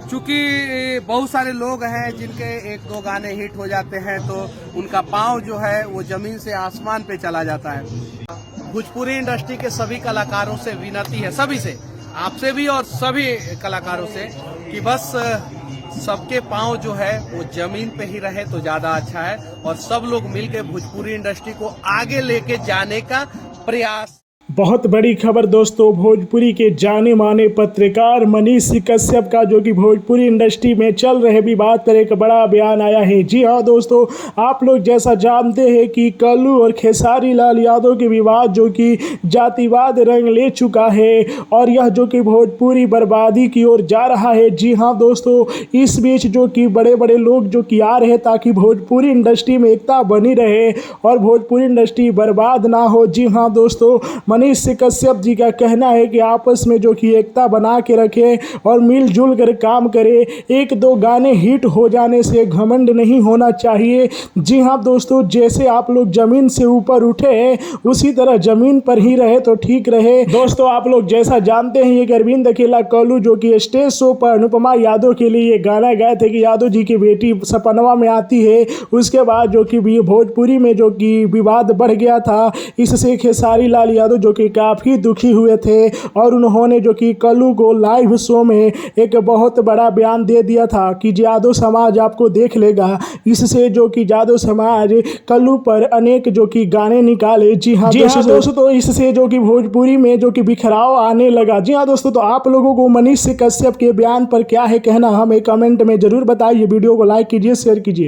चूंकि बहुत सारे लोग हैं जिनके एक दो गाने हिट हो जाते हैं तो उनका पांव जो है वो जमीन से आसमान पे चला जाता है। भोजपुरी इंडस्ट्री के सभी कलाकारों से विनती है, सभी से, आपसे भी और सभी कलाकारों से, कि बस सबके पांव जो है वो जमीन पे ही रहे तो ज्यादा अच्छा है और सब लोग मिलकर भोजपुरी इंडस्ट्री को आगे लेके जाने का प्रयास। बहुत बड़ी खबर दोस्तों, भोजपुरी के जाने माने पत्रकार मनीष कश्यप का जो कि भोजपुरी इंडस्ट्री में चल रहे विवाद पर एक बड़ा बयान आया है। जी हाँ दोस्तों, आप लोग जैसा जानते हैं कि कल्लू और खेसारी लाल यादव के विवाद जो कि जातिवाद रंग ले चुका है और यह जो कि भोजपुरी बर्बादी की ओर जा रहा है। जी हाँ दोस्तों, इस बीच जो कि बड़े बड़े लोग जो कि आ रहे ताकि भोजपुरी इंडस्ट्री में एकता बनी रहे और भोजपुरी इंडस्ट्री बर्बाद ना हो। जी हाँ दोस्तों, मनीष कश्यप जी का कहना है कि आपस में जो कि एकता बना के रखें और मिलजुल कर काम करें। एक दो गाने हिट हो जाने से घमंड नहीं होना चाहिए। जी हाँ दोस्तों, जैसे आप लोग जमीन से ऊपर उठे हैं उसी तरह जमीन पर ही रहे तो ठीक रहे। दोस्तों, आप लोग जैसा जानते हैं ये अरविंद अकेला कल्लू जो कि स्टेज शो पर अनुपमा यादव के लिए ये गाना गाए थे कि यादव जी की बेटी सपनवा में आती है। उसके बाद जो कि भोजपुरी में जो कि विवाद बढ़ गया था, इससे खेसारी लाल यादव जो कि काफ़ी दुखी हुए थे और उन्होंने जो कि कल्लू को लाइव शो में एक बहुत बड़ा बयान दे दिया था कि यादव समाज आपको देख लेगा। इससे जो कि यादव समाज कल्लू पर अनेक जो कि गाने निकाले। जी हाँ दोस्तों, तो इससे जो कि भोजपुरी में जो कि बिखराव आने लगा। जी हाँ दोस्तों, तो आप लोगों को मनीष कश्यप के बयान पर क्या है कहना, हमें कमेंट में जरूर बताइए। वीडियो को लाइक कीजिए, शेयर कीजिए।